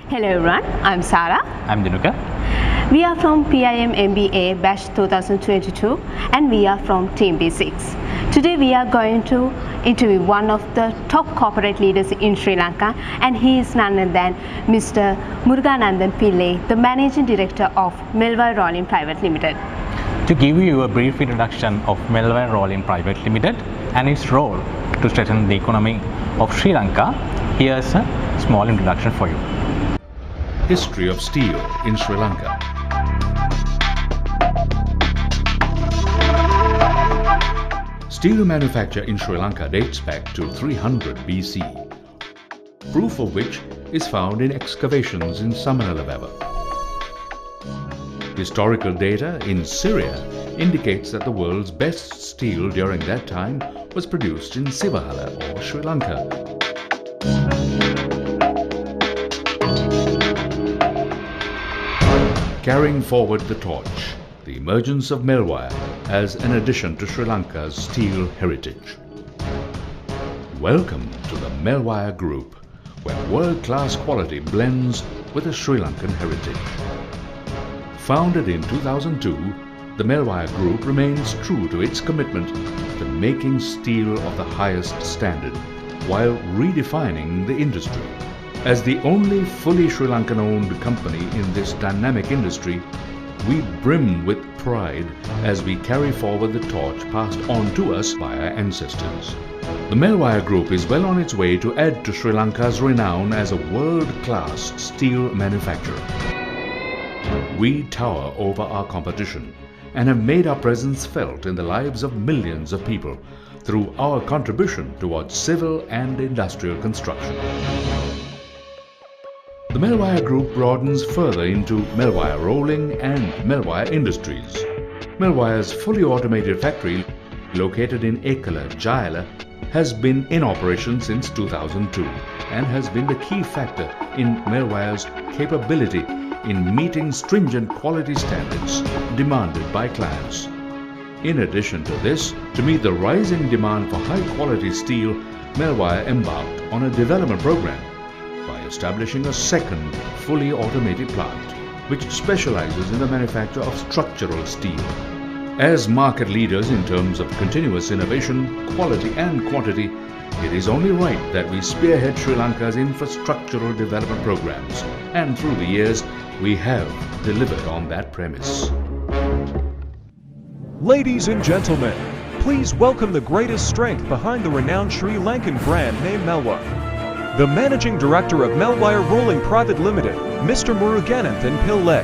Hello everyone, I'm Sarah. I'm Dinuka. We are from PIM MBA batch 2022 and we are from Team B6. Today we are going to interview one of the top corporate leaders in Sri Lanka, and he is none other than Mr Murugananthan Pillai, the Managing Director of Melwire Rolling Private Limited. To give you a brief introduction of Melwire Rolling Private Limited and its role to strengthen the economy of Sri Lanka, here's a small introduction for you. History of steel in Sri Lanka. Steel manufacture in Sri Lanka dates back to 300 BC, proof of which is found in excavations in Samanelavava. Historical data in Syria indicates that the world's best steel during that time was produced in Sivahala or Sri Lanka. Carrying forward the torch, the emergence of Melwire as an addition to Sri Lanka's steel heritage. Welcome to the Melwire Group, where world-class quality blends with a Sri Lankan heritage. Founded in 2002, the Melwire Group remains true to its commitment to making steel of the highest standard while redefining the industry. As the only fully Sri Lankan-owned company in this dynamic industry, we brim with pride as we carry forward the torch passed on to us by our ancestors. The Melwire Group is well on its way to add to Sri Lanka's renown as a world-class steel manufacturer. We tower over our competition and have made our presence felt in the lives of millions of people through our contribution towards civil and industrial construction. The Melwire Group broadens further into Melwire Rolling and Melwire Industries. Melwire's fully automated factory, located in Ekala, Jayala, has been in operation since 2002 and has been the key factor in Melwire's capability in meeting stringent quality standards demanded by clients. In addition to this, to meet the rising demand for high-quality steel, Melwire embarked on a development program by establishing a second fully automated plant which specializes in the manufacture of structural steel. As market leaders in terms of continuous innovation, quality and quantity, it is only right that we spearhead Sri Lanka's infrastructural development programs, and through the years we have delivered on that premise. Ladies and gentlemen, please welcome the greatest strength behind the renowned Sri Lankan brand named Melwire. The Managing Director of Melwire Rolling Private Limited, Mr Murugananthan Pillai.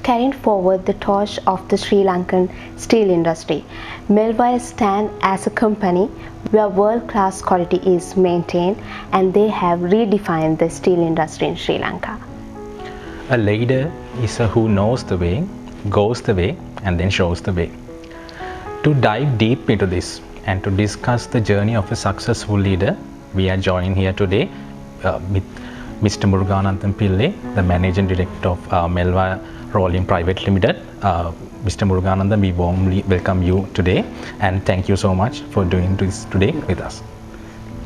Carrying forward the torch of the Sri Lankan steel industry, Melwire stands as a company where world-class quality is maintained, and they have redefined the steel industry in Sri Lanka. A leader is who knows the way, goes the way, and then shows the way. To dive deep into this and to discuss the journey of a successful leader, we are joined here today with Mr Murugananthan Pillai, the Managing Director of Melwire Rolling Private Limited. Mr Murugananthan, we warmly welcome you today and thank you so much for doing this today with us.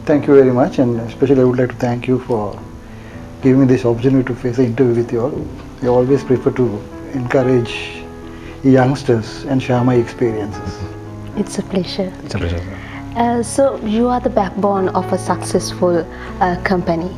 Thank you very much, and especially I would like to thank you for giving me this opportunity to face the interview with you all. I always prefer to encourage youngsters and share my experiences. It's a pleasure. It's a pleasure. So you are the backbone of a successful company.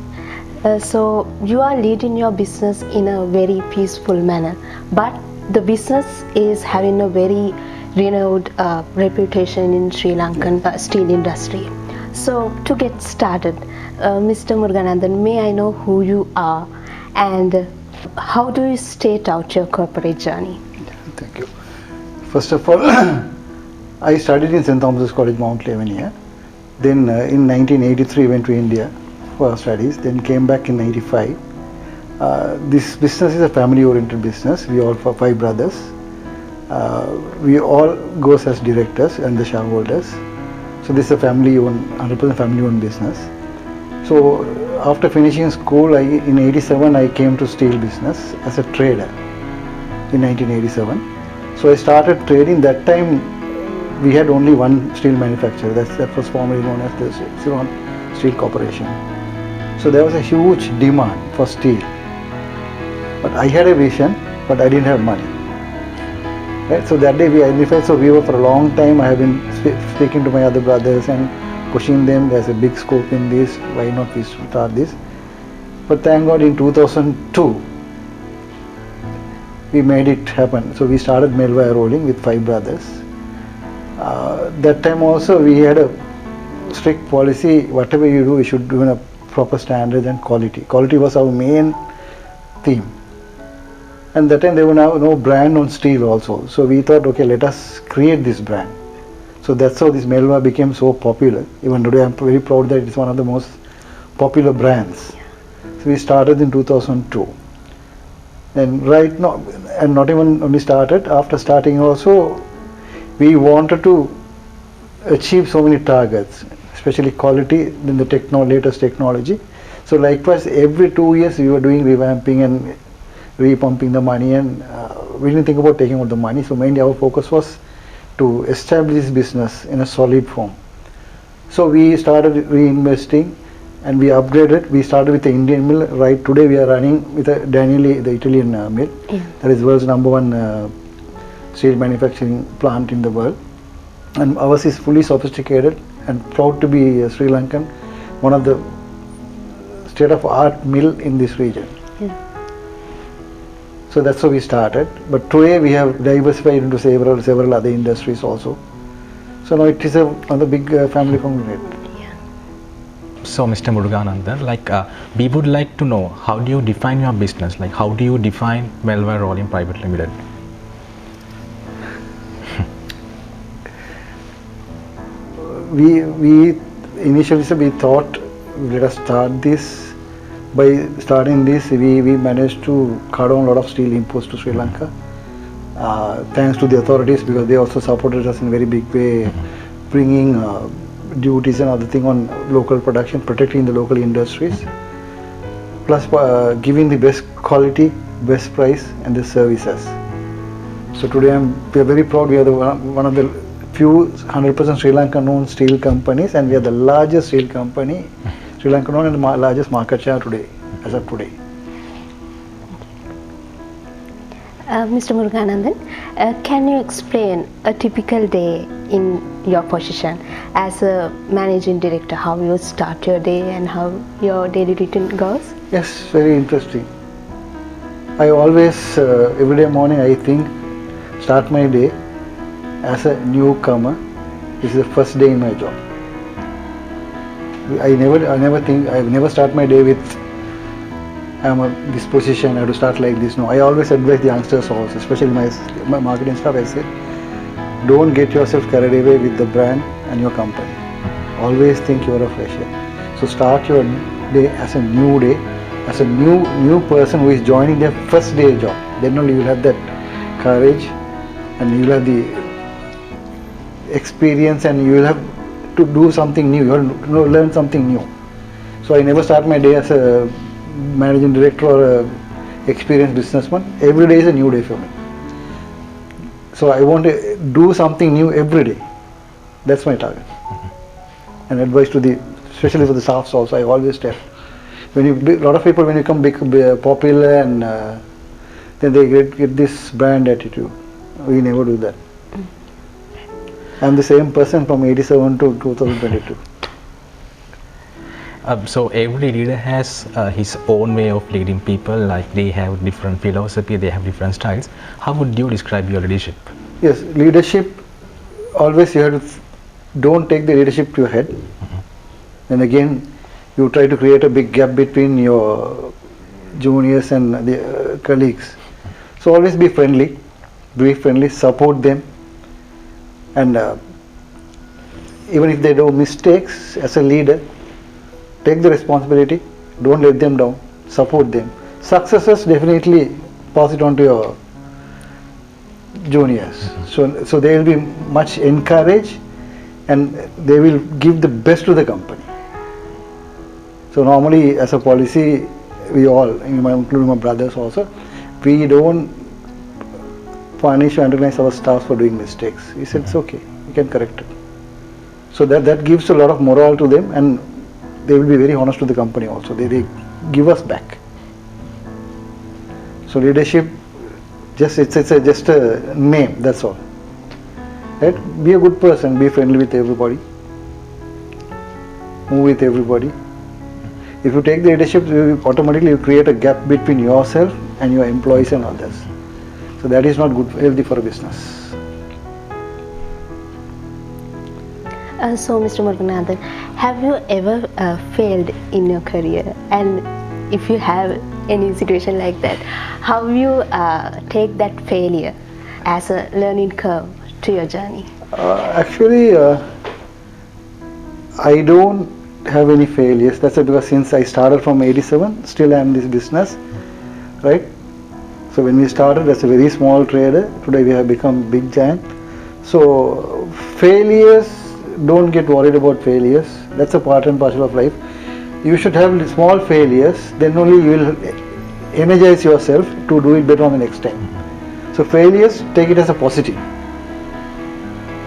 So you are leading your business in a very peaceful manner, but the business is having a very renowned reputation in Sri Lankan steel industry. So to get started, Mr Murugananthan, may I know who you are and how do you state out your corporate journey? Thank you. First of all, I studied in St. Thomas's College, Mount Lebanon, Then in 1983 went to India for studies, then came back in 95. This business is a family-oriented business. We all 5 brothers. We all goes as directors and the shareholders. So this is a family-owned, 100% family-owned business. So after finishing school, in 87 I came to steel business as a trader in 1987. So I started trading. That time we had only one steel manufacturer. That was formerly known as the Ceylon Steel Corporation. So there was a huge demand for steel. But I had a vision, but I didn't have money. Right? So that day we identified. So we were for a long time. I have been speaking to my other brothers and pushing them. There's a big scope in this. Why not we start this? But thank God in 2002 we made it happen. So we started Melwire Rolling with 5 brothers. That time also we had a strict policy. Whatever you do, you should do in a proper standard and quality. Quality was our main theme. And that time there were no brand on steel also. So we thought, okay, let us create this brand. So that's how this Melwire became so popular. Even today I'm very proud that it's one of the most popular brands. So we started in 2002. And right now, and not even only started, after starting also, we wanted to achieve so many targets, especially quality, then the latest technology. So likewise, every 2 years we were doing revamping and repumping the money, and we didn't think about taking out the money. So mainly our focus was to establish this business in a solid form. So we started reinvesting and we upgraded. We started with the Indian mill. Right today we are running with Danieli, the Italian mill. Yeah. That is world's #1 steel manufacturing plant in the world. And ours is fully sophisticated and proud to be Sri Lankan, one of the state-of-art mill in this region. Yeah. So that's how we started. But today we have diversified into several other industries also. So now it is another big family conglomerate. Yeah. So Mr. Murugananthan, we would like to know, how do you define your business? Like, how do you define Melwire Rolling Private Limited? We initially we thought, let us start this. By starting this, we managed to cut down a lot of steel imports to Sri Lanka. Thanks to the authorities, because they also supported us in a very big way, bringing duties and other thing on local production, protecting the local industries, plus giving the best quality, best price, and the services. So today we are very proud. We are one of the few 100% Sri Lankan owned steel companies, and we are the largest steel company, Sri Lankan owned, and the largest market share today, as of today. Mr. Murugananthan, can you explain a typical day in your position as a managing director, how you start your day and how your daily routine goes? Yes, very interesting. I always, every day morning I think, start my day as a newcomer. This is the first day in my job. I never start my day with this position, I have to start like this. No, I always advise the youngsters also, especially my marketing staff. I say, don't get yourself carried away with the brand and your company. Always think you are a fresher. So start your day as a new day, as a new person who is joining their first day job. Then only you will have that courage, and you will have the experience, and you will have to do something new. You will learn something new. So I never start my day as a managing director or a experienced businessman. Every day is a new day for me. So I want to do something new every day. That's my target. And advice to especially for the staffs also, I always tell. A lot of people, when you become popular, and then they get this brand attitude. We never do that. I'm the same person from 87 to 2022. So every leader has his own way of leading people, like they have different philosophy, they have different styles. How would you describe your leadership? Yes, leadership, always you have to, don't take the leadership to your head. And again, you try to create a big gap between your juniors and the colleagues. So always be friendly, support them. And even if they do mistakes, as a leader, take the responsibility, don't let them down, support them. Successes, definitely pass it on to your juniors. So they will be much encouraged and they will give the best to the company. So normally as a policy, we all, including my brothers also, we don't punish or antagonize our staff for doing mistakes. We said it's okay, we can correct it. So that gives a lot of morale to them, and they will be very honest to the company also. They give us back. So leadership, just a name, that's all. Right? Be a good person, be friendly with everybody, move with everybody. If you take the leadership, automatically you create a gap between yourself and your employees and others. So that is not good, healthy for a business. So, Mr. Murugananthan, have you ever failed in your career? And if you have any situation like that, how you take that failure as a learning curve to your journey? Actually, I don't have any failures. That's because since I started from 87, still I am in this business, right? So when we started as a very small trader, today we have become big giant. So failures, don't get worried about failures. That's a part and parcel of life. You should have small failures, then only you will energize yourself to do it better on the next time. So failures, take it as a positive.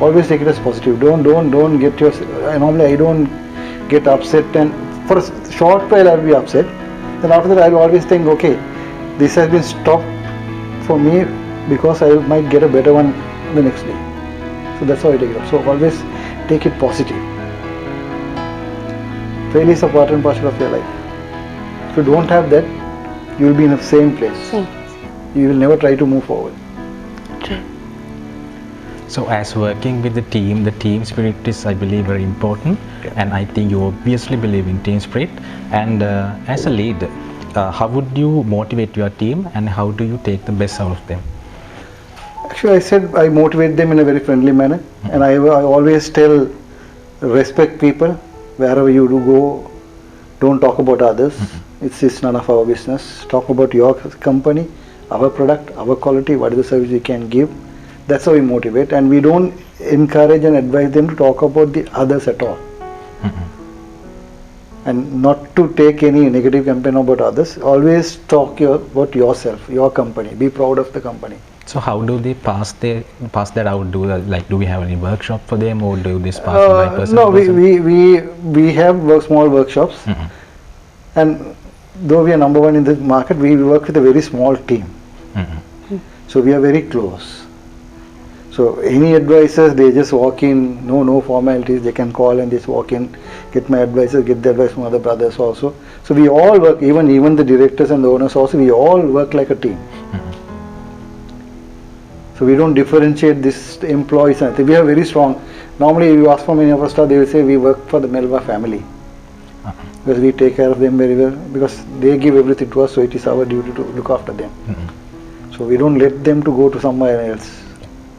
Always take it as positive. Don't get yourself. Normally I don't get upset, and for a short while I will be upset. Then after that I will always think, okay, this has been stopped for me because I might get a better one the next day. So that's how I take it up. So always take it positive. Failure is a part and parcel of your life. If you don't have that, you will be in the same place. You will never try to move forward. True. So as working with the team spirit is, I believe, very important. Yeah. And I think you obviously believe in team spirit. And as a leader, how would you motivate your team and how do you take the best out of them? Actually, I said I motivate them in a very friendly manner, and I always tell, respect people. Wherever you do go, don't talk about others. It's none of our business. Talk about your company, our product, our quality, what is the service you can give. That's how we motivate, and we don't encourage and advise them to talk about the others at all. And not to take any negative campaign about others. Always talk about yourself, your company. Be proud of the company. So how do they pass that out? Do we have any workshop for them, or do this pass by person? No, we have small workshops, and though we are number one in the market, we work with a very small team. So we are very close. So any advisors, they just walk in, no formalities, they can call and just walk in, get my advisors, get the advice from other brothers also. So we all work, even the directors and the owners also, we all work like a team. So we don't differentiate this employees and we are very strong. Normally if you ask for many of our staff, they will say we work for the Melwire family. Because we take care of them very well, because they give everything to us, so it is our duty to look after them. So we don't let them to go to somewhere else.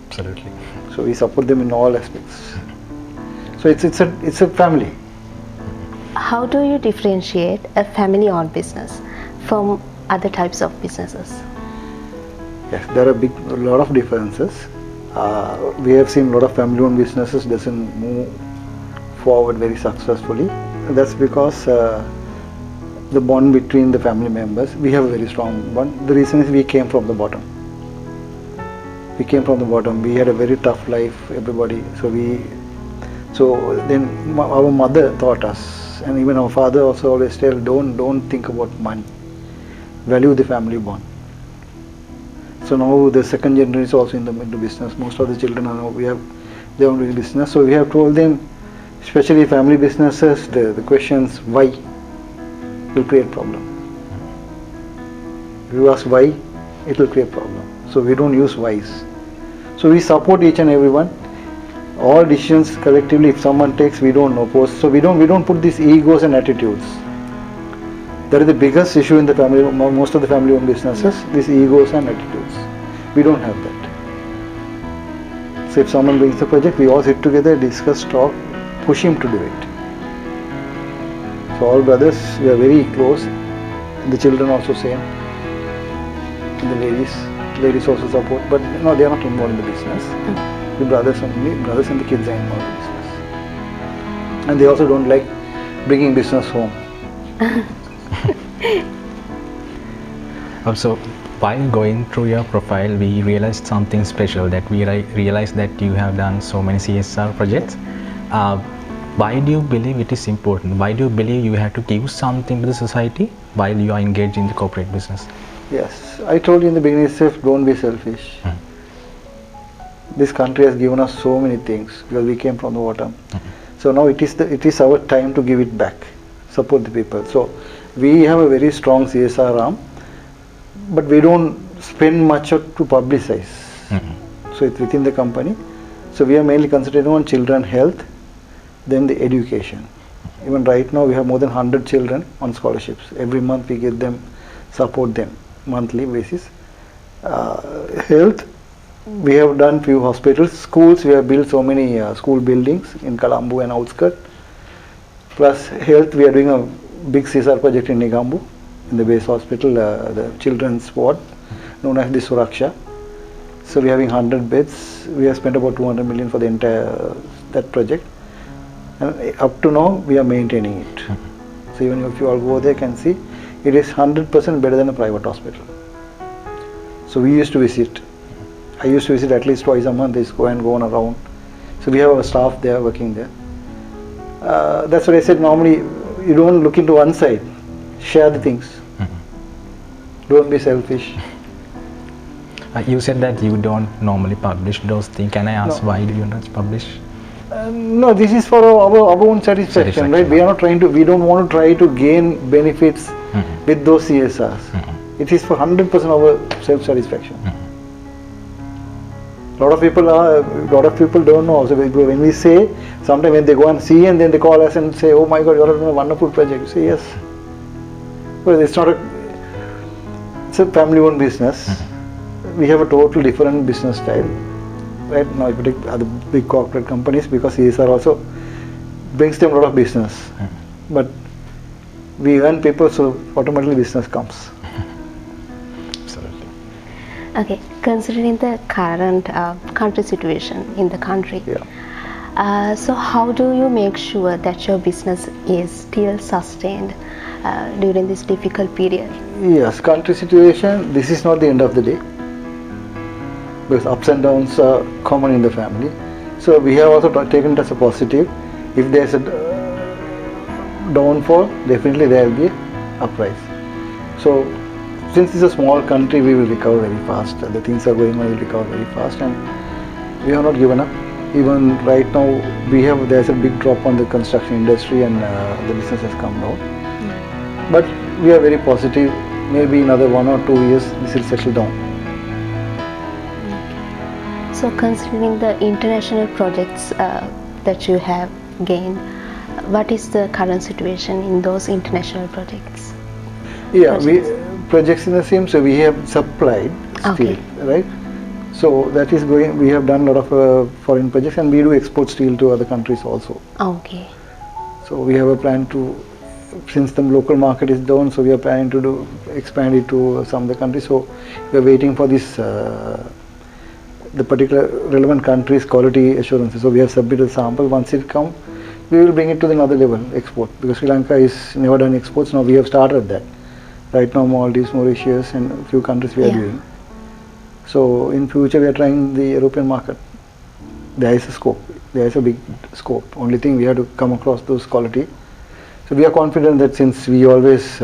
Absolutely. So we support them in all aspects. So it's a family. How do you differentiate a family-owned business from other types of businesses? Yes, there are a lot of differences. We have seen a lot of family-owned businesses doesn't move forward very successfully. That's because the bond between the family members, we have a very strong bond. The reason is we came from the bottom. We had a very tough life, everybody. So then our mother taught us, and even our father also always tell, don't think about money. Value the family bond. So now the second generation is also into business. Most of the children are now, they are doing business. So we have told them, especially family businesses, the questions why will create problem. If you ask why, it will create problem. So we don't use whys. So we support each and everyone. All decisions collectively, if someone takes, we don't oppose. So we don't put these egos and attitudes. That is the biggest issue in the family, most of the family-owned businesses, these egos and attitudes. We don't have that. So if someone brings the project, we all sit together, discuss, talk, push him to do it. So all brothers, we are very close. The children also same. And the ladies also support, but no, they are not involved in the business. The brothers and the kids are involved in business. And they also don't like bringing business home. Also, while going through your profile, we realized something special, that we realized that you have done so many CSR projects. Why do you believe it is important? Why do you believe you have to give something to the society while you are engaged in the corporate business? Yes, I told you in the beginning itself, don't be selfish. This country has given us so many things because we came from the bottom. So now it is our time to give it back, support the people. So we have a very strong CSR arm, but we don't spend much to publicize. So it's within the company. So we are mainly concentrating on children health, then the education. Even right now we have more than 100 children on scholarships. Every month we give them, support them monthly basis. Health, we have done few hospitals. Schools, we have built so many school buildings in Colombo and outskirts. Plus health, we are doing a big CSR project in Negambu, in the base hospital, the children's ward, known as the Suraksha. So we are having 100 beds. We have spent about 200 million for the entire that project. And up to now, we are maintaining it. So even if you all go there, can see it is 100% better than a private hospital. So we used to visit. I used to visit at least twice a month. They go on around. So we have our staff there working there. That's what I said. Normally, you don't look into one side. Share the things. Don't be selfish. You said that you don't normally publish those things. Can I ask why do you not publish? No, this is for our own satisfaction, right? We are not trying to. We don't want to try to gain benefits with those CSRs. It is for 100% our self-satisfaction. A lot of people don't know. So when we say, sometimes when they go and see and then they call us and say, "Oh my God, you are doing a wonderful project." You say yes. Well, it's not it's a family-owned business. We have a total different business style. Right now, if you take other big corporate companies, because CSR also brings them a lot of business. But we earn people, so automatically business comes. Absolutely. Okay, considering the current country situation in the country, so how do you make sure that your business is still sustained during this difficult period? Yes, country situation, this is not the end of the day. Because ups and downs are common in the family. So we have also taken it as a positive. If there is a downfall, definitely there will be a uprise. So since it's a small country, we will recover very fast. The things are going on, we will recover very fast, and we have not given up. Even right now, there's a big drop on the construction industry, and the business has come down. But we are very positive. Maybe in another 1 or 2 years, this will settle down. So considering the international projects that you have gained, what is the current situation in those international projects? Yeah, projects in the same, so we have supplied steel, right? So that is going, we have done a lot of foreign projects, and we do export steel to other countries also. Okay. So we have a plan to, since the local market is down, so we are planning to expand it to some of the countries. So we are waiting for this the particular relevant country's quality assurances. So we have submitted a sample. Once it comes, we will bring it to another level, export. Because Sri Lanka is never done exports. Now we have started that. Right now Maldives, Mauritius and a few countries we are doing. So in future we are trying the European market. There is a scope. There is a big scope. Only thing we have to come across those quality. So we are confident that since we always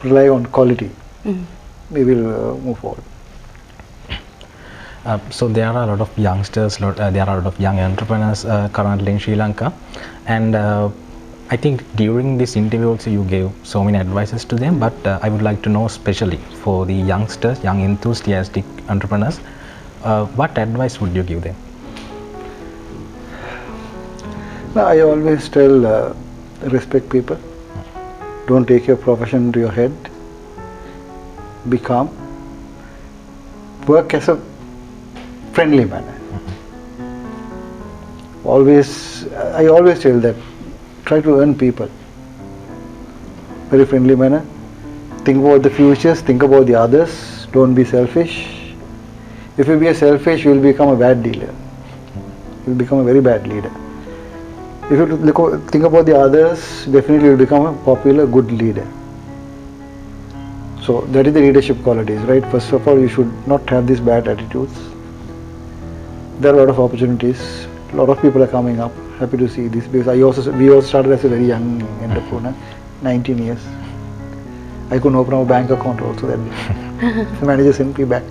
rely on quality, we will move forward. So there are a lot of youngsters, there are a lot of young entrepreneurs currently in Sri Lanka, and I think during this interview also you gave so many advices to them, but I would like to know especially for the youngsters, young enthusiastic entrepreneurs, what advice would you give them? No, I always tell respect people, don't take your profession to your head, be calm, work as a friendly manner. I always tell that, try to earn people. Very friendly manner. Think about the futures, think about the others, don't be selfish. If you be selfish, you will become a bad dealer. You will become a very bad leader. If you think about the others, definitely you will become a popular, good leader. So that is the leadership qualities, right? First of all, you should not have these bad attitudes. There are a lot of opportunities. A lot of people are coming up. Happy to see this because we also started as a very young entrepreneur, 19 years. I couldn't open a bank account also that day. The manager sent me back.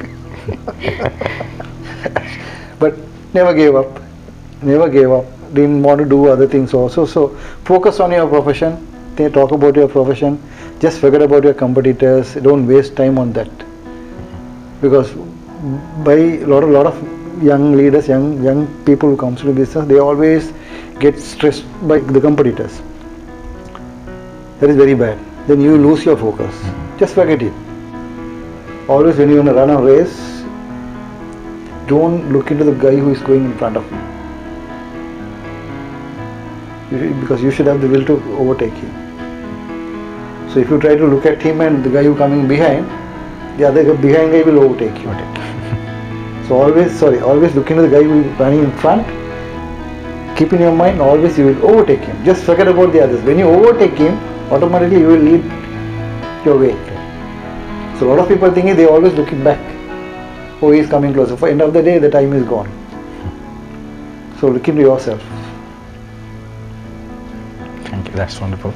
But never gave up. Never gave up. Didn't want to do other things also. So focus on your profession. They talk about your profession. Just forget about your competitors. Don't waste time on that. Because by a lot of young leaders, young people who comes to business, they always get stressed by the competitors. That is very bad. Then you lose your focus. Just forget it. Always when you want to run a race, don't look into the guy who is going in front of you. Because you should have the will to overtake him. So if you try to look at him and the guy who coming behind, the other guy behind guy will overtake you. So always look into the guy who is running in front. Keep in your mind, always you will overtake him. Just forget about the others. When you overtake him, automatically you will lead your way. So a lot of people thinking they always looking back. Oh, he is coming closer. For end of the day, the time is gone. So look into yourself. Thank you. That's wonderful.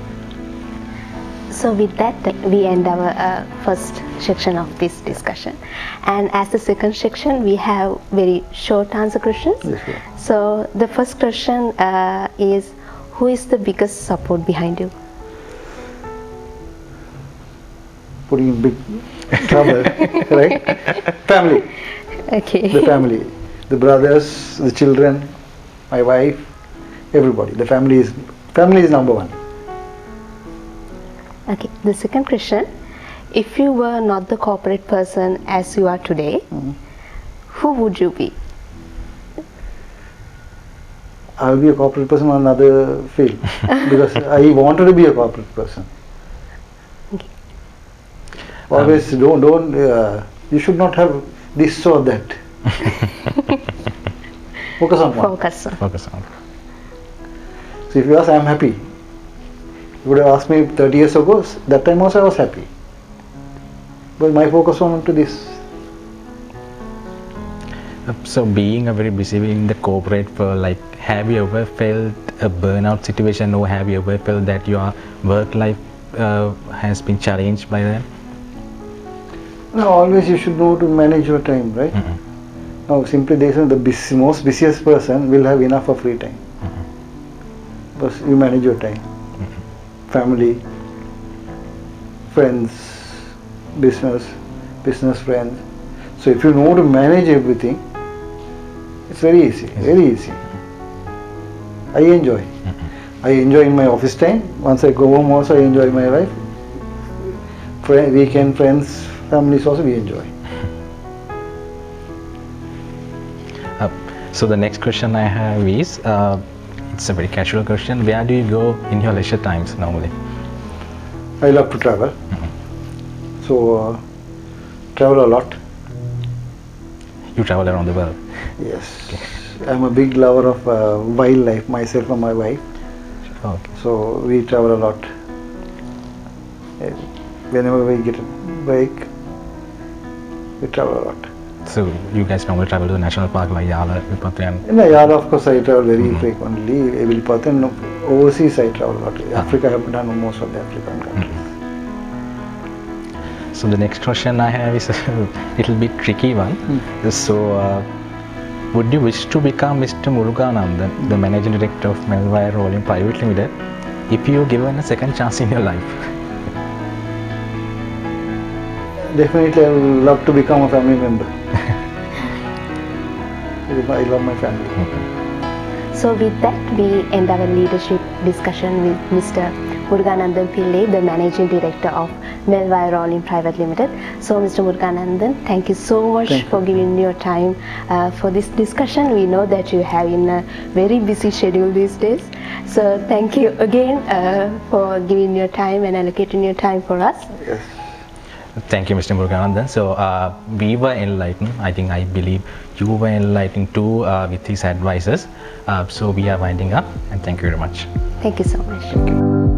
So with that, we end our first section of this discussion. And as the second section, we have very short answer questions. Yes, sure. So the first question is, who is the biggest support behind you? Putting in big trouble, right? Family. Okay. The family. The brothers, the children, my wife, everybody. The family is number one. Okay. The second question, if you were not the corporate person as you are today, who would you be? I'll be a corporate person on another field because I wanted to be a corporate person. Okay. Always don't you should not have this or that. Focus on one. Focus on. So if you ask, I'm happy. You would have asked me 30 years ago, that time also I was happy. But my focus on to this. So being a very busy in the corporate world, like have you ever felt a burnout situation, or have you ever felt that your work life has been challenged by that? No, always you should know to manage your time, right? Now simply they say the most busiest person will have enough of free time. But you manage your time. Family, friends, business friends. So if you know to manage everything, it's very easy, very easy. I enjoy. I enjoy in my office time. Once I go home also I enjoy my life. Weekend, friends, families also we enjoy. So the next question I have is, it's a very casual question. Where do you go in your leisure times normally? I love to travel. So travel a lot. You travel around the world? Yes. Okay. I'm a big lover of wildlife, myself and my wife. Okay. So we travel a lot. Whenever we get a break, we travel a lot. So you guys normally travel to the national park like Yala, Vipathan? In Yala, of course, I travel very frequently. Vipathan, overseas I travel a lot. Africa, I have done most of the African countries. So the next question I have is a little bit tricky one. So would you wish to become Mr Murugananthan, the managing director of Melwire Rolling Private Limited, if you given a second chance in your life? Definitely I would love to become a family member. I love my family. So with that, we end our leadership discussion with Mr Murugananthan Pillai, the Managing Director of Melwire Rolling Private Limited. So Mr. Murugananthan, thank you so much for giving your time for this discussion. We know that you have in a very busy schedule these days. So thank you again for giving your time and allocating your time for us. Yes. Thank you, Mr. Murugananthan. So we were enlightened. I believe you were enlightened too with these advices. So we are winding up, and thank you very much. Thank you so much. Thank you.